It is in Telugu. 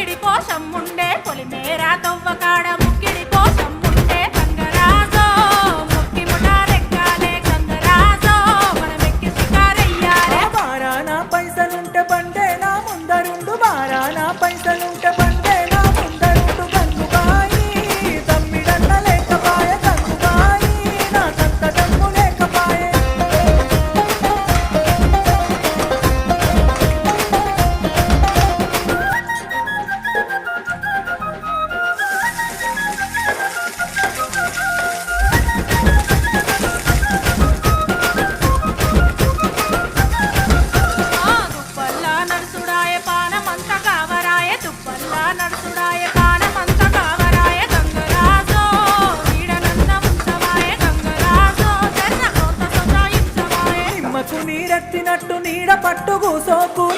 ముక్కిడి కోసం ఉండే పొలిమేరా తవ్వకాడ ముక్కిడి కోసం ఉండే గంగరాజో ముక్కి ముఠారెక్కాలే గంగరాజో మనమెక్కి షికారెయ్యాలే బారానా పైసలుంటే బండే నా ముందరుండు బారానా పైసలుంటే బండే నా ముందరుండు గంగుబాయి తమ్మిడన్న లేకపాయ గంగుబాయి నా సంత దమ్ము లేకపాయే దుప్పల్లా నడుసుడాయ పానమంత కావరాయ దుప్పల్లా నడుసుడాయ పానమంత కావరాయ గంగరాజో వీడనన్న ఉంచవాయ గంగరాజో జర్ర కోత సొంత ఇంచవాయ నిమ్మకు నీరెత్తినట్టు నీడ పట్టు కూసోకు